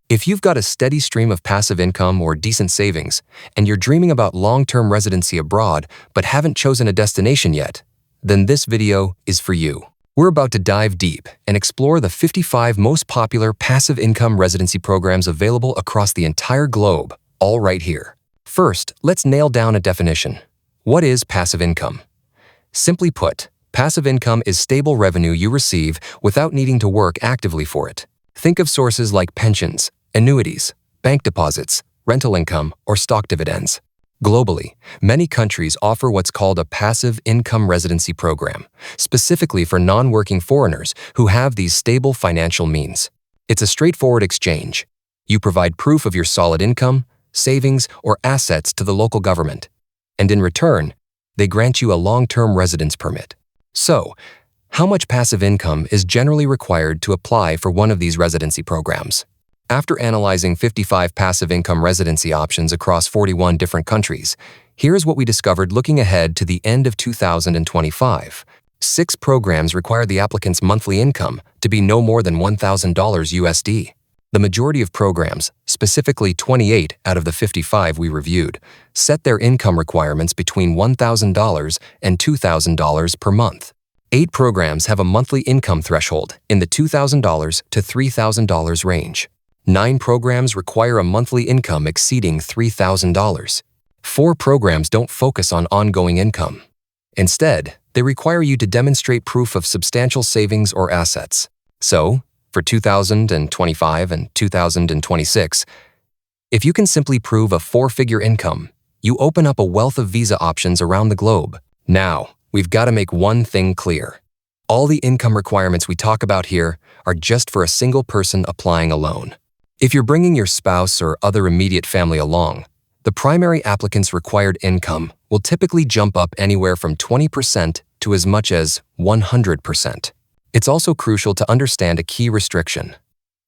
If you've got a steady stream of passive income or decent savings, and you're dreaming about long-term residency abroad but haven't chosen a destination yet, then this video is for you. We're about to dive deep and explore the 55 most popular passive income residency programs available across the entire globe, all right here. First, let's nail down a definition. What is passive income? Simply put, passive income is stable revenue you receive without needing to work actively for it. Think of sources like pensions, annuities, bank deposits, rental income, or stock dividends. Globally, many countries offer what's called a Passive Income Residency Program, specifically for non-working foreigners who have these stable financial means. It's a straightforward exchange. You provide proof of your solid income, savings, or assets to the local government, and in return, they grant you a long-term residence permit. So, how much passive income is generally required to apply for one of these residency programs? After analyzing 55 passive income residency options across 41 different countries, here's what we discovered looking ahead to the end of 2025. 6 programs require the applicant's monthly income to be no more than $1,000 USD. The majority of programs, specifically 28 out of the 55 we reviewed, set their income requirements between $1,000 and $2,000 per month. 8 programs have a monthly income threshold in the $2,000 to $3,000 range. 9 programs require a monthly income exceeding $3,000. 4 programs don't focus on ongoing income. Instead, they require you to demonstrate proof of substantial savings or assets. So, for 2025 and 2026, if you can simply prove a 4-figure income, you open up a wealth of visa options around the globe. Now, we've got to make one thing clear. All the income requirements we talk about here are just for a single person applying alone. If you're bringing your spouse or other immediate family along, the primary applicant's required income will typically jump up anywhere from 20% to as much as 100%. It's also crucial to understand a key restriction.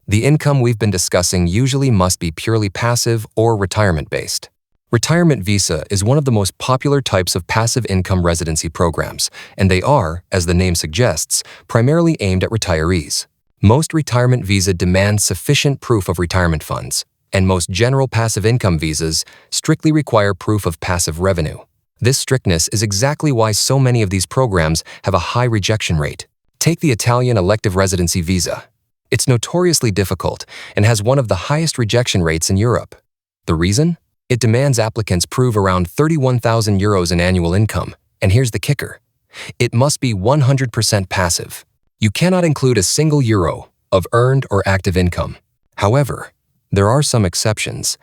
The income we've been discussing usually must be purely passive or retirement-based. Retirement visa is one of the most popular types of passive income residency programs, and they are, as the name suggests, primarily aimed at retirees. Most retirement visa demand sufficient proof of retirement funds, and most general passive income visas strictly require proof of passive revenue. This strictness is exactly why so many of these programs have a high rejection rate. Take the Italian elective residency visa. It's notoriously difficult and has one of the highest rejection rates in Europe. The reason? It demands applicants prove around 31,000 euros in annual income, and here's the kicker. It must be 100% passive. You cannot include a single euro of earned or active income. However, there are some exceptions.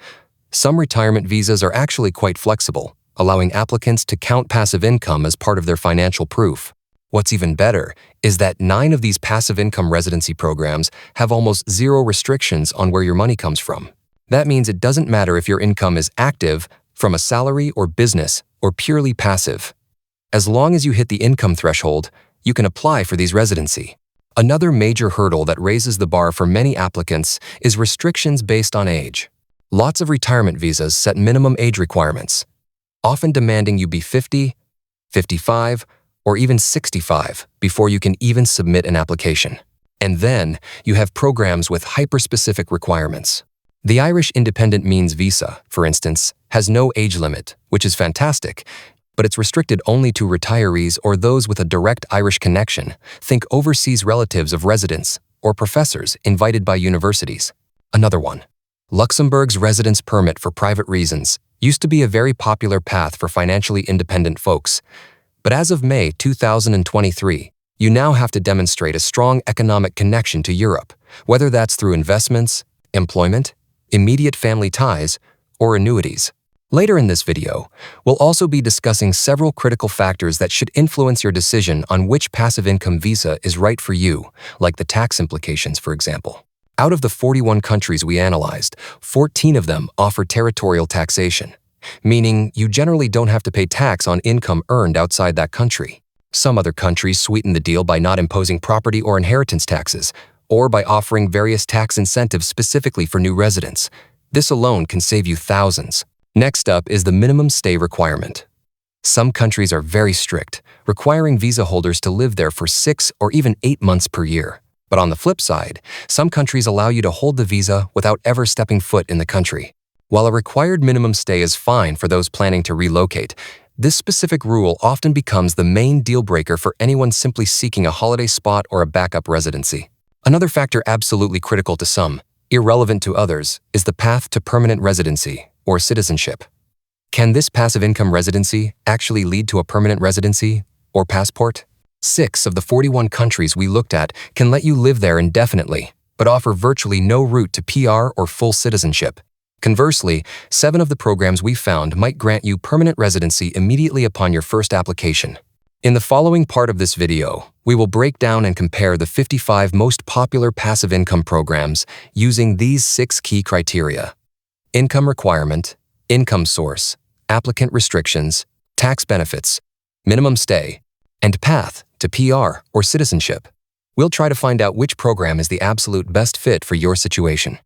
Some retirement visas are actually quite flexible, allowing applicants to count passive income as part of their financial proof. What's even better is that 9 of these passive income residency programs have almost zero restrictions on where your money comes from. That means it doesn't matter if your income is active, from a salary or business, or purely passive. As long as you hit the income threshold, you can apply for these residency. Another major hurdle that raises the bar for many applicants is restrictions based on age. Lots of retirement visas set minimum age requirements, often demanding you be 50, 55, or even 65 before you can even submit an application. And then you have programs with hyper-specific requirements. The Irish Independent Means Visa, for instance, has no age limit, which is fantastic, but it's restricted only to retirees or those with a direct Irish connection. Think overseas relatives of residents or professors invited by universities. Another one. Luxembourg's residence permit for private reasons used to be a very popular path for financially independent folks. But as of May 2023, you now have to demonstrate a strong economic connection to Europe, whether that's through investments, employment, immediate family ties, or annuities. Later in this video, we'll also be discussing several critical factors that should influence your decision on which passive income visa is right for you, like the tax implications, for example. Out of the 41 countries we analyzed, 14 of them offer territorial taxation, meaning you generally don't have to pay tax on income earned outside that country. Some other countries sweeten the deal by not imposing property or inheritance taxes, or by offering various tax incentives specifically for new residents. This alone can save you thousands. Next up is the minimum stay requirement. Some countries are very strict, requiring visa holders to live there for 6 or even 8 months per year. But on the flip side, some countries allow you to hold the visa without ever stepping foot in the country. While a required minimum stay is fine for those planning to relocate, this specific rule often becomes the main deal breaker for anyone simply seeking a holiday spot or a backup residency. Another factor absolutely critical to some, irrelevant to others, is the path to permanent residency or citizenship. Can this passive income residency actually lead to a permanent residency or passport? 6 of the 41 countries we looked at can let you live there indefinitely, but offer virtually no route to PR or full citizenship. Conversely, 7 of the programs we found might grant you permanent residency immediately upon your first application. In the following part of this video, we will break down and compare the 55 most popular passive income programs using these 6 key criteria: income requirement, income source, applicant restrictions, tax benefits, minimum stay, and path to PR or citizenship. We'll try to find out which program is the absolute best fit for your situation.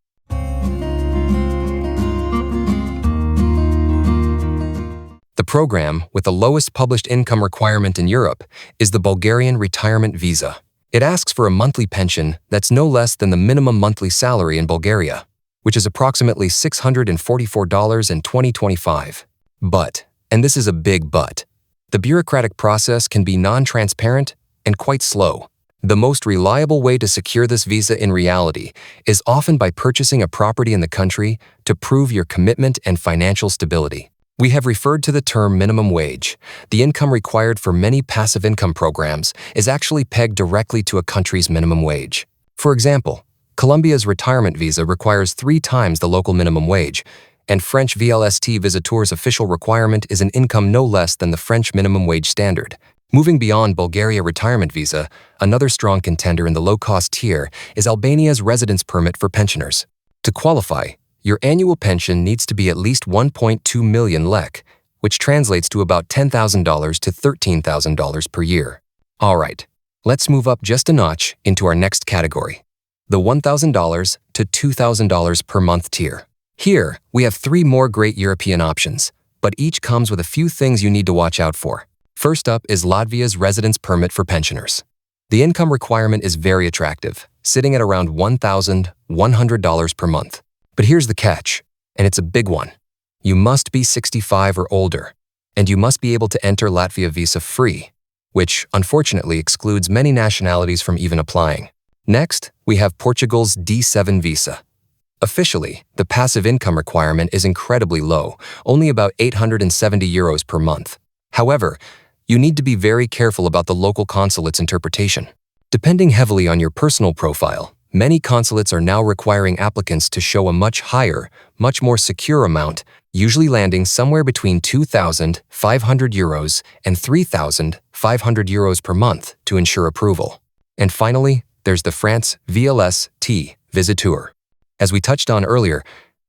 The program with the lowest published income requirement in Europe is the Bulgarian Retirement Visa. It asks for a monthly pension that's no less than the minimum monthly salary in Bulgaria, which is approximately $644 in 2025. But, and this is a big but, the bureaucratic process can be non-transparent and quite slow. The most reliable way to secure this visa in reality is often by purchasing a property in the country to prove your commitment and financial stability. We have referred to the term minimum wage. The income required for many passive income programs is actually pegged directly to a country's minimum wage. For example, Colombia's retirement visa requires 3 times the local minimum wage, and French VLST Visiteur's official requirement is an income no less than the French minimum wage standard. Moving beyond Bulgaria retirement visa, another strong contender in the low-cost tier is Albania's residence permit for pensioners. To qualify, your annual pension needs to be at least 1.2 million lek, which translates to about $10,000 to $13,000 per year. All right, let's move up just a notch into our next category, the $1,000 to $2,000 per month tier. Here, we have 3 more great European options, but each comes with a few things you need to watch out for. First up is Latvia's residence permit for pensioners. The income requirement is very attractive, sitting at around $1,100 per month. But here's the catch, and it's a big one. You must be 65 or older, and you must be able to enter Latvia visa-free, which unfortunately excludes many nationalities from even applying. Next, we have Portugal's D7 visa. Officially, the passive income requirement is incredibly low, only about €870 per month. However, you need to be very careful about the local consulate's interpretation. Depending heavily on your personal profile, many consulates are now requiring applicants to show a much higher, much more secure amount, usually landing somewhere between €2,500 and €3,500 per month to ensure approval. And finally, there's the France VLST Visiteur. As we touched on earlier,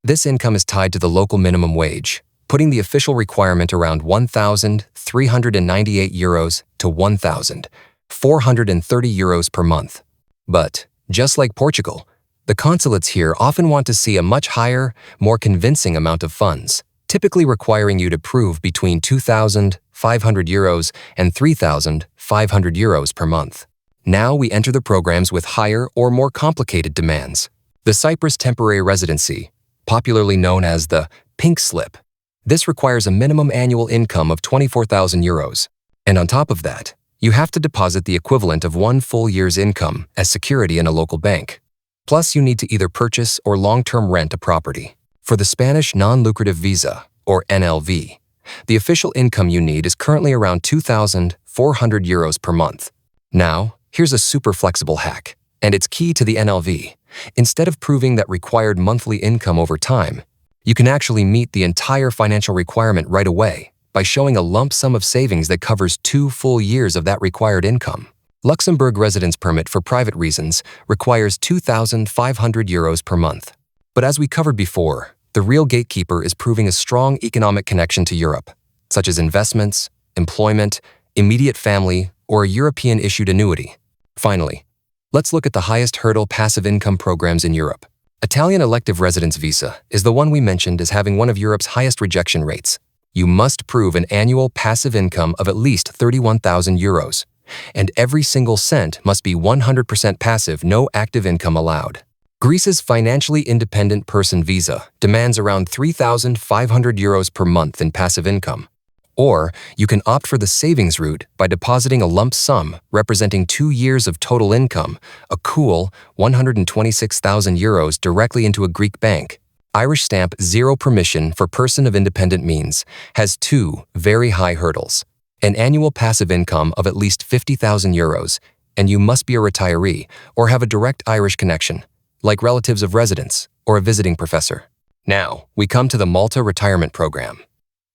this income is tied to the local minimum wage, putting the official requirement around €1,398 to €1,430 per month. But just like Portugal, the consulates here often want to see a much higher, more convincing amount of funds, typically requiring you to prove between €2,500 and €3,500 per month. Now we enter the programs with higher or more complicated demands. The Cyprus Temporary Residency, popularly known as the Pink Slip. This requires a minimum annual income of €24,000. And on top of that, you have to deposit the equivalent of 1 full year's income as security in a local bank. Plus, you need to either purchase or long-term rent a property. For the Spanish non-lucrative visa, or NLV, the official income you need is currently around €2,400 per month. Now, here's a super flexible hack, and it's key to the NLV. Instead of proving that required monthly income over time, you can actually meet the entire financial requirement right away by showing a lump sum of savings that covers 2 full years of that required income. Luxembourg residence permit for private reasons requires €2,500 per month. But as we covered before, the real gatekeeper is proving a strong economic connection to Europe, such as investments, employment, immediate family, or a European-issued annuity. Finally, let's look at the highest hurdle passive income programs in Europe. Italian elective residence visa is the one we mentioned as having one of Europe's highest rejection rates. You must prove an annual passive income of at least €31,000, and every single cent must be 100% passive, no active income allowed. Greece's financially independent person visa demands around 3,500 euros per month in passive income. Or you can opt for the savings route by depositing a lump sum representing 2 years of total income, a cool 126,000 euros directly into a Greek bank. Irish stamp zero permission for person of independent means has 2 very high hurdles. An annual passive income of at least 50,000 euros, and you must be a retiree or have a direct Irish connection, like relatives of residents or a visiting professor. Now, we come to the Malta Retirement Program.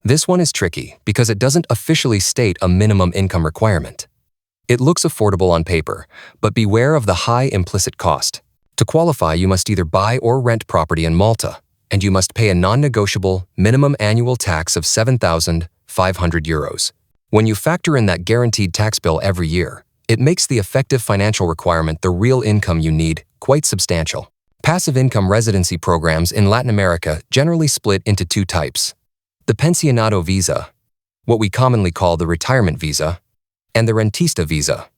This one is tricky because it doesn't officially state a minimum income requirement. It looks affordable on paper, but beware of the high implicit cost. To qualify, you must either buy or rent property in Malta, and you must pay a non-negotiable minimum annual tax of 7,500 euros. When you factor in that guaranteed tax bill every year, it makes the effective financial requirement, the real income you need, quite substantial. Passive income residency programs in Latin America generally split into 2 types: the pensionado visa, what we commonly call the retirement visa, and the rentista visa,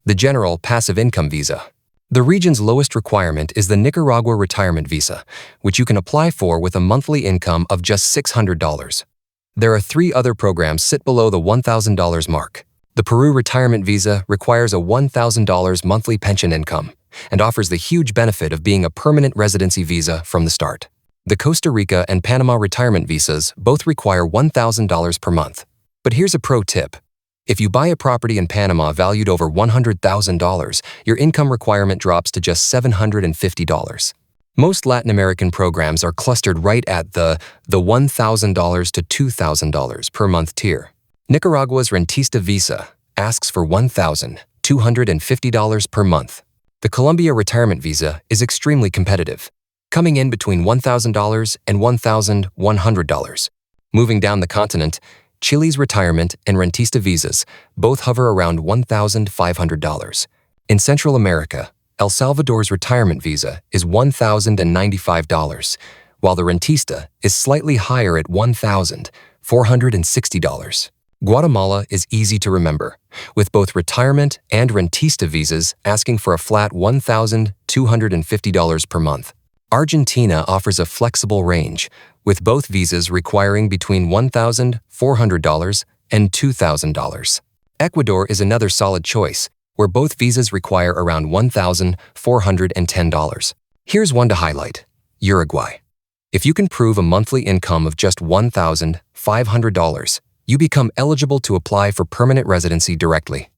the general passive income visa. The region's lowest requirement is the Nicaragua retirement visa, which you can apply for with a monthly income of just $600. There are 3 other programs sit below the $1,000 mark. The Peru retirement visa requires a $1,000 monthly pension income and offers the huge benefit of being a permanent residency visa from the start. The Costa Rica and Panama retirement visas both require $1,000 per month. But here's a pro tip. If you buy a property in Panama valued over $100,000, your income requirement drops to just $750. Most Latin American programs are clustered right at the $1,000 to $2,000 per month tier. Nicaragua's rentista visa asks for $1,250 per month. The Colombia retirement visa is extremely competitive, coming in between $1,000 and $1,100. Moving down the continent, Chile's retirement and rentista visas both hover around $1,500. In Central America, El Salvador's retirement visa is $1,095, while the rentista is slightly higher at $1,460. Guatemala is easy to remember, with both retirement and rentista visas asking for a flat $1,250 per month. Argentina offers a flexible range, with both visas requiring between $1,400 and $2,000. Ecuador is another solid choice, where both visas require around $1,410. Here's one to highlight: Uruguay. If you can prove a monthly income of just $1,500, you become eligible to apply for permanent residency directly.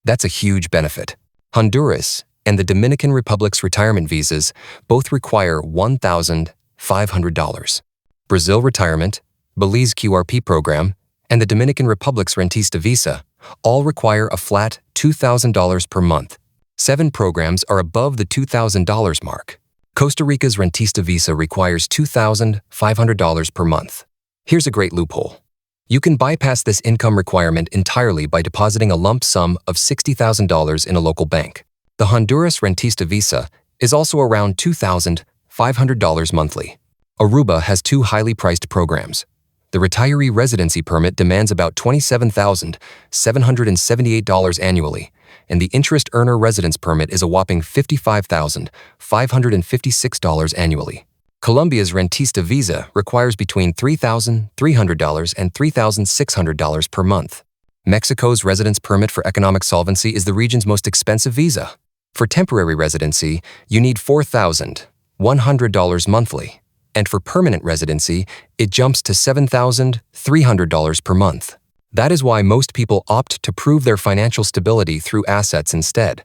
That's a huge benefit. Honduras and the Dominican Republic's retirement visas both require $1,500. Brazil retirement, Belize QRP program, and the Dominican Republic's rentista visa all require a flat $2,000 per month. 7 programs are above the $2,000 mark. Costa Rica's rentista visa requires $2,500 per month. Here's a great loophole. You can bypass this income requirement entirely by depositing a lump sum of $60,000 in a local bank. The Honduras rentista visa is also around $2,500 monthly. Aruba has 2 highly priced programs. The retiree residency permit demands about $27,778 annually, and the interest earner residence permit is a whopping $55,556 annually. Colombia's rentista visa requires between $3,300 and $3,600 per month. Mexico's residence permit for economic solvency is the region's most expensive visa. For temporary residency, you need $4,100 monthly, and for permanent residency, it jumps to $7,300 per month. That is why most people opt to prove their financial stability through assets instead.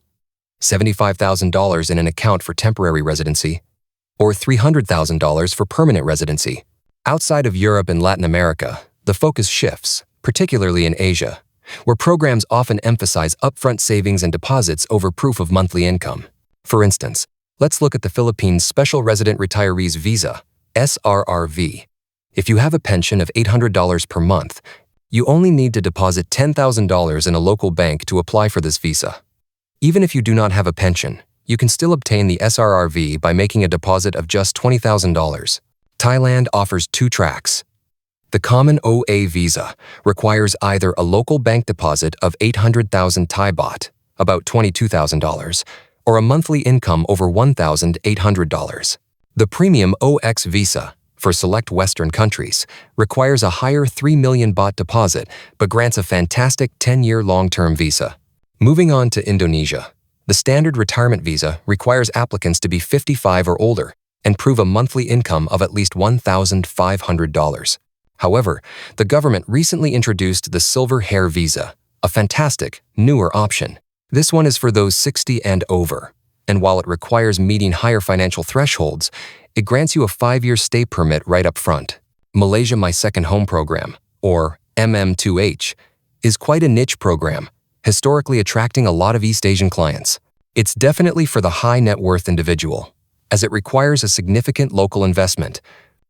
$75,000 in an account for temporary residency, or $300,000 for permanent residency. Outside of Europe and Latin America, the focus shifts, particularly in Asia, where programs often emphasize upfront savings and deposits over proof of monthly income. For instance, let's look at the Philippines Special Resident Retirees Visa, SRRV. If you have a pension of $800 per month, you only need to deposit $10,000 in a local bank to apply for this visa. Even if you do not have a pension, you can still obtain the SRRV by making a deposit of just $20,000. Thailand offers 2 tracks: The common OA visa requires either a local bank deposit of 800,000 Thai baht, about $22,000, or a monthly income over $1,800. The premium OX visa, for select Western countries, requires a higher 3 million baht deposit but grants a fantastic 10-year long-term visa. Moving on to Indonesia, the standard retirement visa requires applicants to be 55 or older and prove a monthly income of at least $1,500. However, the government recently introduced the Silver Hair Visa, a fantastic, newer option. This one is for those 60 and over, and while it requires meeting higher financial thresholds, it grants you a 5-year stay permit right up front. Malaysia My Second Home Program, or MM2H, is quite a niche program, historically attracting a lot of East Asian clients. It's definitely for the high net worth individual, as it requires a significant local investment.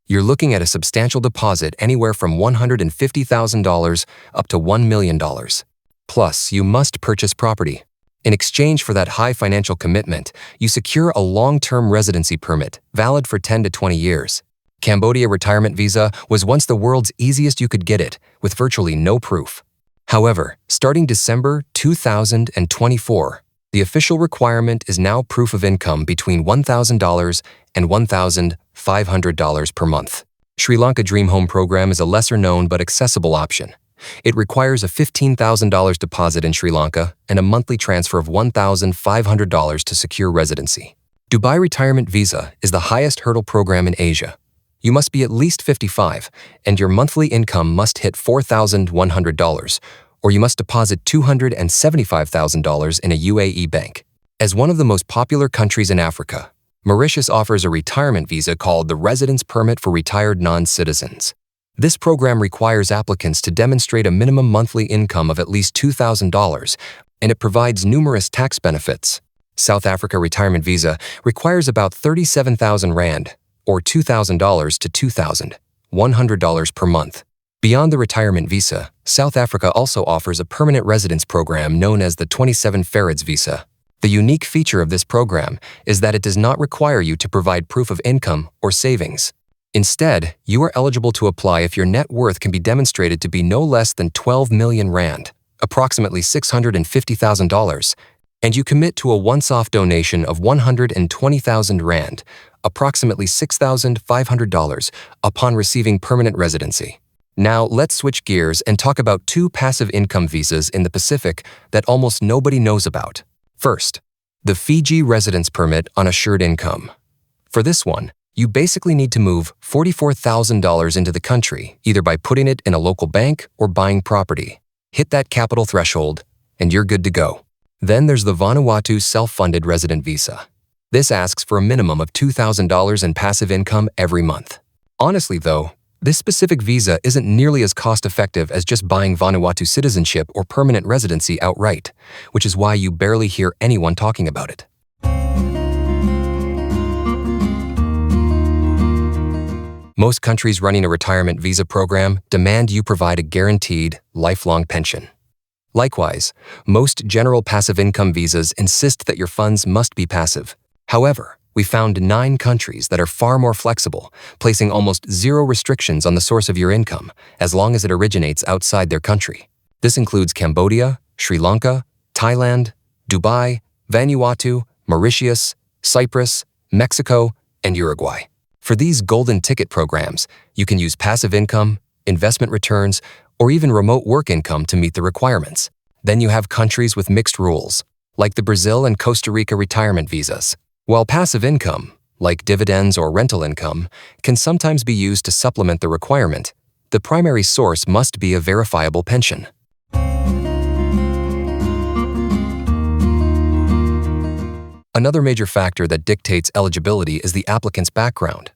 You're looking at a substantial deposit anywhere from $150,000 up to $1 million. Plus, you must purchase property. In exchange for that high financial commitment, you secure a long-term residency permit, valid for 10 to 20 years. Cambodia retirement visa was once the world's easiest you could get it, with virtually no proof. However, starting December 2024, the official requirement is now proof of income between $1,000 and $1,500 per month. Sri Lanka Dream Home Program is a lesser-known but accessible option. It requires a $15,000 deposit in Sri Lanka and a monthly transfer of $1,500 to secure residency. Dubai Retirement Visa is the highest hurdle program in Asia. You must be at least 55, and your monthly income must hit $4,100, or you must deposit $275,000 in a UAE bank. As one of the most popular countries in Africa, Mauritius offers a retirement visa called the Residence Permit for Retired Non-Citizens. This program requires applicants to demonstrate a minimum monthly income of at least $2,000, and it provides numerous tax benefits. South Africa Retirement Visa requires about 37,000 Rand, or $2,000 to $2,100 per month. Beyond the retirement visa, South Africa also offers a permanent residence program known as the 27 Farids Visa. The unique feature of this program is that it does not require you to provide proof of income or savings. Instead, you are eligible to apply if your net worth can be demonstrated to be no less than 12 million Rand, approximately $650,000, and you commit to a once-off donation of 120,000 Rand, approximately $6,500, upon receiving permanent residency. Now, let's switch gears and talk about 2 passive income visas in the Pacific that almost nobody knows about. First, the Fiji Residence Permit on Assured Income. For this one, you basically need to move $44,000 into the country, either by putting it in a local bank or buying property. Hit that capital threshold, and you're good to go. Then there's the Vanuatu Self-Funded Resident Visa. This asks for a minimum of $2,000 in passive income every month. Honestly, though, this specific visa isn't nearly as cost-effective as just buying Vanuatu citizenship or permanent residency outright, which is why you barely hear anyone talking about it. Most countries running a retirement visa program demand you provide a guaranteed, lifelong pension. Likewise, most general passive income visas insist that your funds must be passive. However, we found 9 countries that are far more flexible, placing almost 0 restrictions on the source of your income, as long as it originates outside their country. This includes Cambodia, Sri Lanka, Thailand, Dubai, Vanuatu, Mauritius, Cyprus, Mexico, and Uruguay. For these golden ticket programs, you can use passive income, investment returns, or even remote work income to meet the requirements. Then you have countries with mixed rules, like the Brazil and Costa Rica retirement visas. While passive income, like dividends or rental income, can sometimes be used to supplement the requirement, the primary source must be a verifiable pension. Another major factor that dictates eligibility is the applicant's background.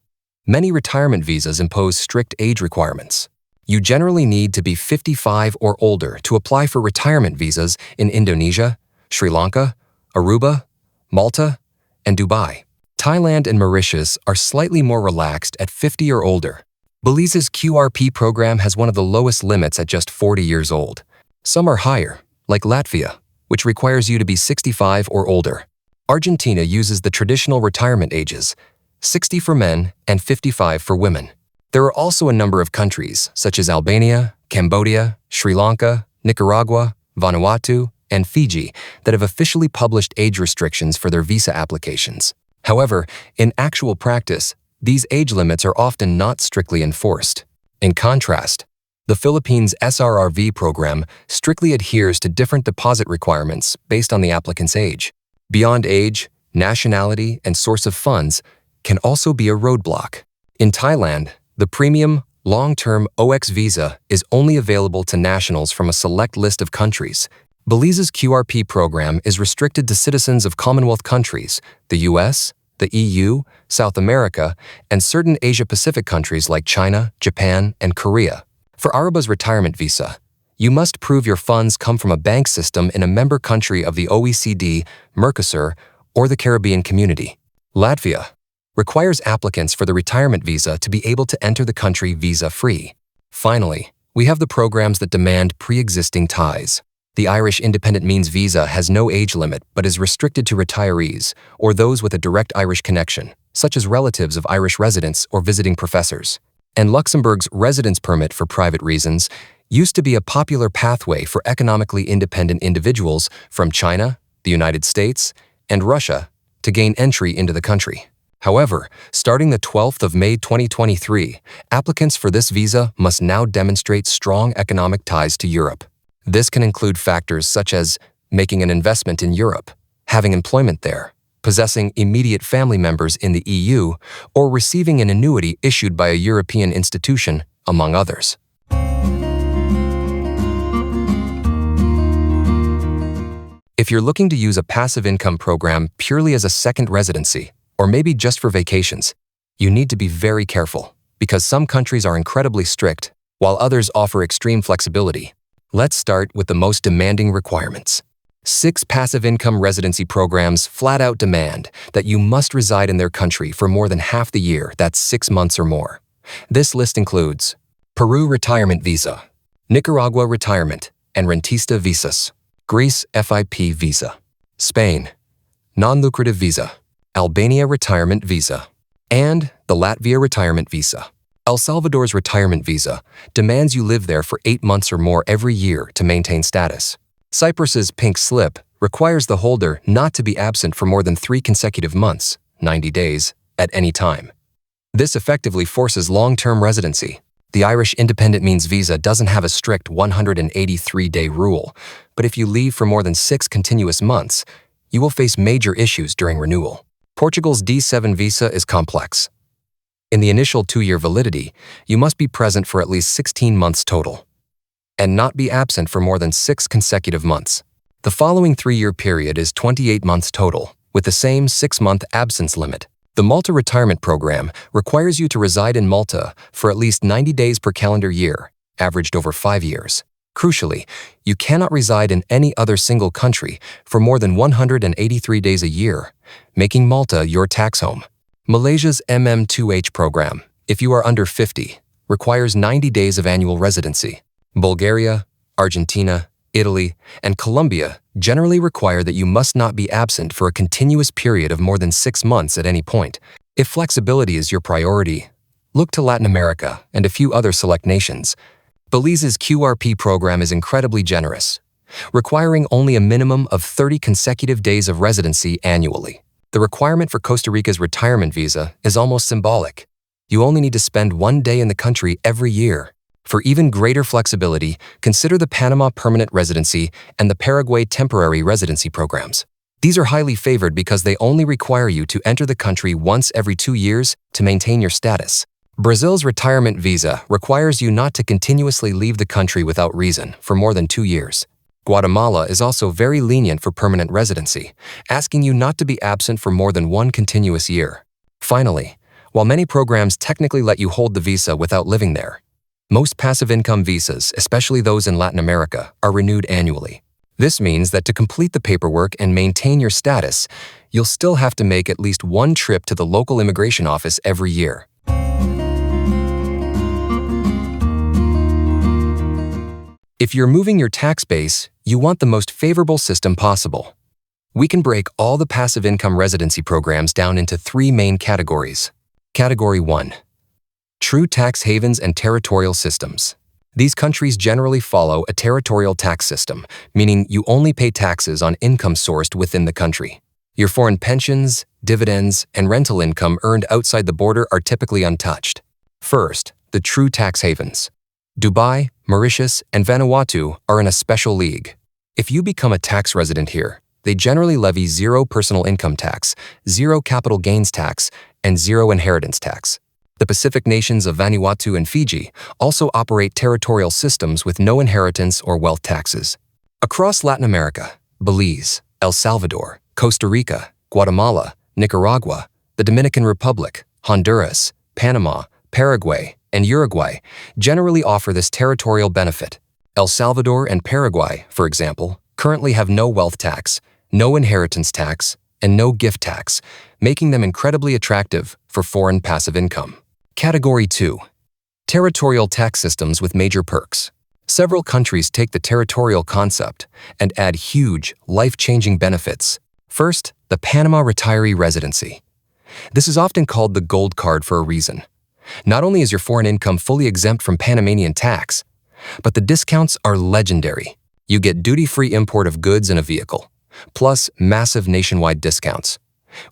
Many retirement visas impose strict age requirements. You generally need to be 55 or older to apply for retirement visas in Indonesia, Sri Lanka, Aruba, Malta, and Dubai. Thailand and Mauritius are slightly more relaxed at 50 or older. Belize's QRP program has one of the lowest limits at just 40 years old. Some are higher, like Latvia, which requires you to be 65 or older. Argentina uses the traditional retirement ages, 60 for men and 55 for women. There are also a number of countries, such as Albania, Cambodia, Sri Lanka, Nicaragua, Vanuatu, and Fiji, that have officially published age restrictions for their visa applications. However, in actual practice, these age limits are often not strictly enforced. In contrast, the Philippines' SRRV program strictly adheres to different deposit requirements based on the applicant's age. Beyond age, nationality, and source of funds can also be a roadblock. In Thailand, the premium, long-term OX visa is only available to nationals from a select list of countries. Belize's QRP program is restricted to citizens of Commonwealth countries, the US, the EU, South America, and certain Asia-Pacific countries like China, Japan, and Korea. For Aruba's retirement visa, you must prove your funds come from a bank system in a member country of the OECD, Mercosur, or the Caribbean Community. Latvia requires applicants for the retirement visa to be able to enter the country visa-free. Finally, we have the programs that demand pre-existing ties. The Irish Independent Means Visa has no age limit but is restricted to retirees or those with a direct Irish connection, such as relatives of Irish residents or visiting professors. And Luxembourg's residence permit for private reasons used to be a popular pathway for economically independent individuals from China, the United States, and Russia to gain entry into the country. However, starting the 12th of May 2023, applicants for this visa must now demonstrate strong economic ties to Europe. This can include factors such as making an investment in Europe, having employment there, possessing immediate family members in the EU, or receiving an annuity issued by a European institution, among others. If you're looking to use a passive income program purely as a second residency, or maybe just for vacations, you need to be very careful because some countries are incredibly strict, while others offer extreme flexibility. Let's start with the most demanding requirements. 6 passive income residency programs flat out demand that you must reside in their country for more than half the year, that's 6 months or more. This list includes Peru Retirement Visa, Nicaragua Retirement and Rentista Visas, Greece FIP Visa, Spain Non-Lucrative Visa, Albania Retirement Visa, and the Latvia Retirement Visa. El Salvador's retirement visa demands you live there for 8 months or more every year to maintain status. Cyprus's pink slip requires the holder not to be absent for more than 3 consecutive months, 90 days, at any time. This effectively forces long-term residency. The Irish Independent Means Visa doesn't have a strict 183-day rule, but if you leave for more than 6 continuous months, you will face major issues during renewal. Portugal's D7 visa is complex. In the initial 2-year validity, you must be present for at least 16 months total, and not be absent for more than 6 consecutive months. The following 3-year period is 28 months total, with the same 6-month absence limit. The Malta Retirement Program requires you to reside in Malta for at least 90 days per calendar year, averaged over 5 years. Crucially, you cannot reside in any other single country for more than 183 days a year, making Malta your tax home. Malaysia's MM2H program, if you are under 50, requires 90 days of annual residency. Bulgaria, Argentina, Italy, and Colombia generally require that you must not be absent for a continuous period of more than 6 months at any point. If flexibility is your priority, look to Latin America and a few other select nations. Belize's QRP program is incredibly generous, requiring only a minimum of 30 consecutive days of residency annually. The requirement for Costa Rica's retirement visa is almost symbolic. You only need to spend 1 day in the country every year. For even greater flexibility, consider the Panama Permanent Residency and the Paraguay Temporary Residency Programs. These are highly favored because they only require you to enter the country once every 2 years to maintain your status. Brazil's retirement visa requires you not to continuously leave the country without reason for more than 2 years. Guatemala is also very lenient for permanent residency, asking you not to be absent for more than 1 continuous year. Finally, while many programs technically let you hold the visa without living there, most passive income visas, especially those in Latin America, are renewed annually. This means that to complete the paperwork and maintain your status, you'll still have to make at least 1 trip to the local immigration office every year. If you're moving your tax base, you want the most favorable system possible. We can break all the passive income residency programs down into 3 main categories. Category 1. True tax havens and territorial systems. These countries generally follow a territorial tax system, meaning you only pay taxes on income sourced within the country. Your foreign pensions, dividends, and rental income earned outside the border are typically untouched. First, the true tax havens. Dubai, Mauritius, and Vanuatu are in a special league. If you become a tax resident here, they generally levy zero personal income tax, zero capital gains tax, and zero inheritance tax. The Pacific nations of Vanuatu and Fiji also operate territorial systems with no inheritance or wealth taxes. Across Latin America, Belize, El Salvador, Costa Rica, Guatemala, Nicaragua, the Dominican Republic, Honduras, Panama, Paraguay, and Uruguay generally offer this territorial benefit. El Salvador and Paraguay, for example, currently have no wealth tax, no inheritance tax, and no gift tax, making them incredibly attractive for foreign passive income. Category 2. Territorial tax systems with major perks. Several countries take the territorial concept and add huge, life-changing benefits. First, the Panama Retiree Residency. This is often called the gold card for a reason. Not only is your foreign income fully exempt from Panamanian tax, but the discounts are legendary. You get duty-free import of goods and a vehicle, plus massive nationwide discounts.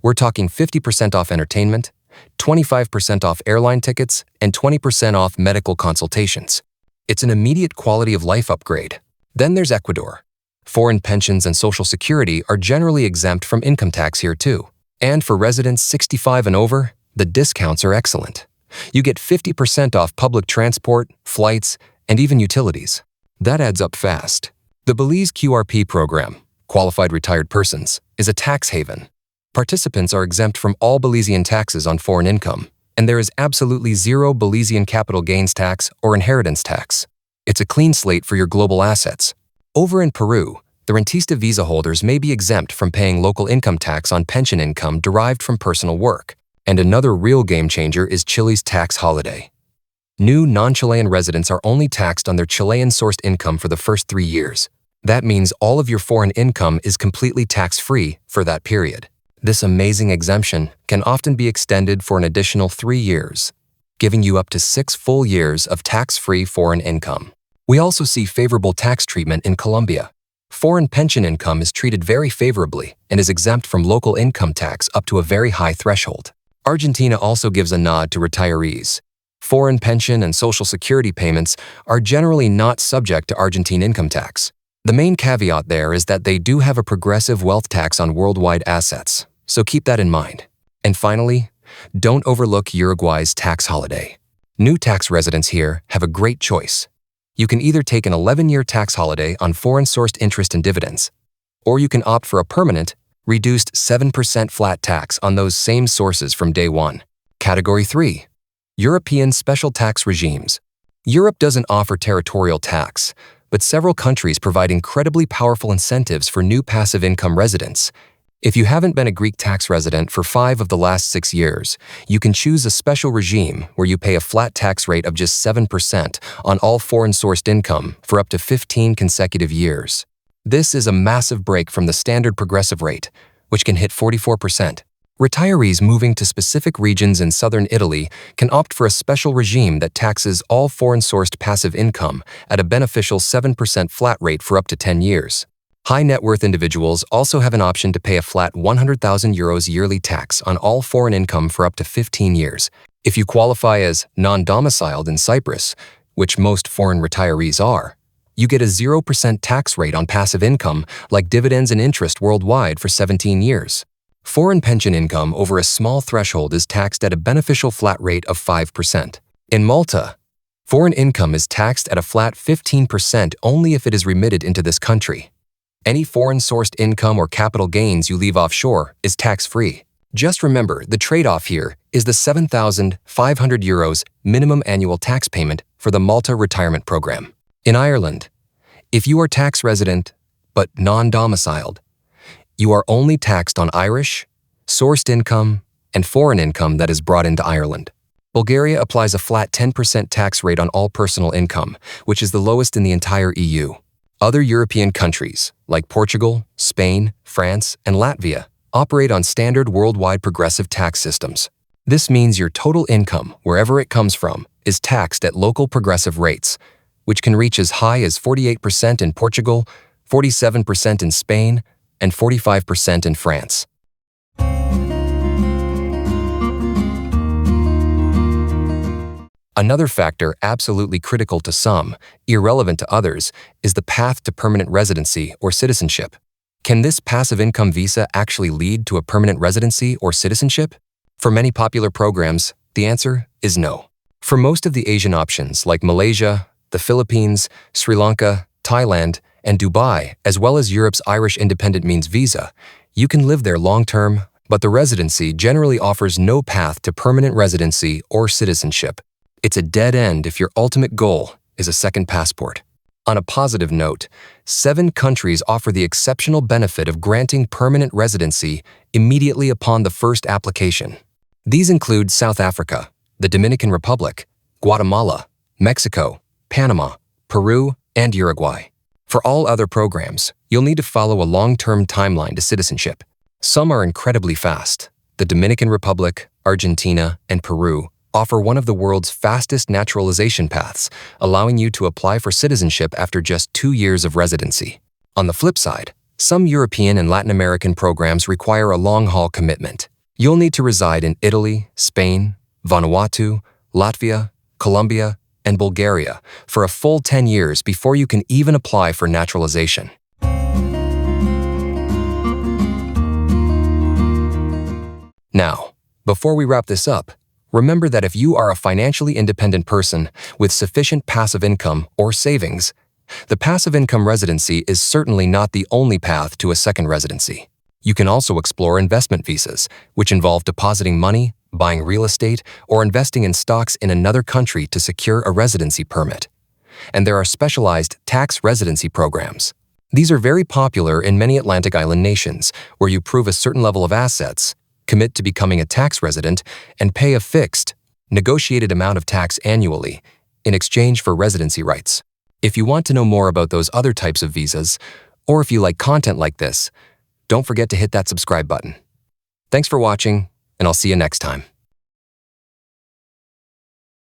We're talking 50% off entertainment, 25% off airline tickets, and 20% off medical consultations. It's an immediate quality of life upgrade. Then there's Ecuador. Foreign pensions and Social Security are generally exempt from income tax here too. And for residents 65 and over, the discounts are excellent. You get 50% off public transport, flights, and even utilities. That adds up fast. The Belize QRP program, Qualified Retired Persons, is a tax haven. Participants are exempt from all Belizean taxes on foreign income, and there is absolutely zero Belizean capital gains tax or inheritance tax. It's a clean slate for your global assets. Over in Peru, the rentista visa holders may be exempt from paying local income tax on pension income derived from personal work. And another real game changer is Chile's tax holiday. New non-Chilean residents are only taxed on their Chilean-sourced income for the first 3 years. That means all of your foreign income is completely tax-free for that period. This amazing exemption can often be extended for an additional 3 years, giving you up to 6 full years of tax-free foreign income. We also see favorable tax treatment in Colombia. Foreign pension income is treated very favorably and is exempt from local income tax up to a very high threshold. Argentina also gives a nod to retirees. Foreign pension and Social Security payments are generally not subject to Argentine income tax. The main caveat there is that they do have a progressive wealth tax on worldwide assets, so keep that in mind. And finally, don't overlook Uruguay's tax holiday. New tax residents here have a great choice. You can either take an 11-year tax holiday on foreign-sourced interest and dividends, or you can opt for a permanent, reduced 7% flat tax on those same sources from day one. Category 3. European Special Tax Regimes. Europe doesn't offer territorial tax, but several countries provide incredibly powerful incentives for new passive income residents. If you haven't been a Greek tax resident for 5 of the last 6 years, you can choose a special regime where you pay a flat tax rate of just 7% on all foreign-sourced income for up to 15 consecutive years. This is a massive break from the standard progressive rate, which can hit 44%. Retirees moving to specific regions in southern Italy can opt for a special regime that taxes all foreign-sourced passive income at a beneficial 7% flat rate for up to 10 years. High net worth individuals also have an option to pay a flat €100,000 yearly tax on all foreign income for up to 15 years. If you qualify as non-domiciled in Cyprus, which most foreign retirees are, you get a 0% tax rate on passive income like dividends and interest worldwide for 17 years. Foreign pension income over a small threshold is taxed at a beneficial flat rate of 5%. In Malta, foreign income is taxed at a flat 15% only if it is remitted into this country. Any foreign-sourced income or capital gains you leave offshore is tax-free. Just remember, the trade-off here is the €7,500 minimum annual tax payment for the Malta retirement program. In Ireland, if you are tax resident but non-domiciled, you are only taxed on Irish, sourced income, and foreign income that is brought into Ireland. Bulgaria applies a flat 10% tax rate on all personal income, which is the lowest in the entire EU. Other European countries, like Portugal, Spain, France, and Latvia, operate on standard worldwide progressive tax systems. This means your total income, wherever it comes from, is taxed at local progressive rates, which can reach as high as 48% in Portugal, 47% in Spain, and 45% in France. Another factor absolutely critical to some, irrelevant to others, is the path to permanent residency or citizenship. Can this passive income visa actually lead to a permanent residency or citizenship? For many popular programs, the answer is no. For most of the Asian options like Malaysia, the Philippines, Sri Lanka, Thailand, and Dubai, as well as Europe's Irish Independent Means visa, you can live there long-term, but the residency generally offers no path to permanent residency or citizenship. It's a dead end if your ultimate goal is a second passport. On a positive note, 7 countries offer the exceptional benefit of granting permanent residency immediately upon the first application. These include South Africa, the Dominican Republic, Guatemala, Mexico, Panama, Peru, and Uruguay. For all other programs, you'll need to follow a long-term timeline to citizenship. Some are incredibly fast. The Dominican Republic, Argentina, and Peru offer one of the world's fastest naturalization paths, allowing you to apply for citizenship after just 2 years of residency. On the flip side, some European and Latin American programs require a long-haul commitment. You'll need to reside in Italy, Spain, Vanuatu, Latvia, Colombia, and Bulgaria for a full 10 years before you can even apply for naturalization. Now, before we wrap this up, remember that if you are a financially independent person with sufficient passive income or savings, the passive income residency is certainly not the only path to a second residency. You can also explore investment visas, which involve depositing money, buying real estate, or investing in stocks in another country to secure a residency permit. And there are specialized tax residency programs. These are very popular in many Atlantic island nations, where you prove a certain level of assets, commit to becoming a tax resident, and pay a fixed, negotiated amount of tax annually in exchange for residency rights. If you want to know more about those other types of visas, or if you like content like this, don't forget to hit that subscribe button. Thanks for watching, and I'll see you next time.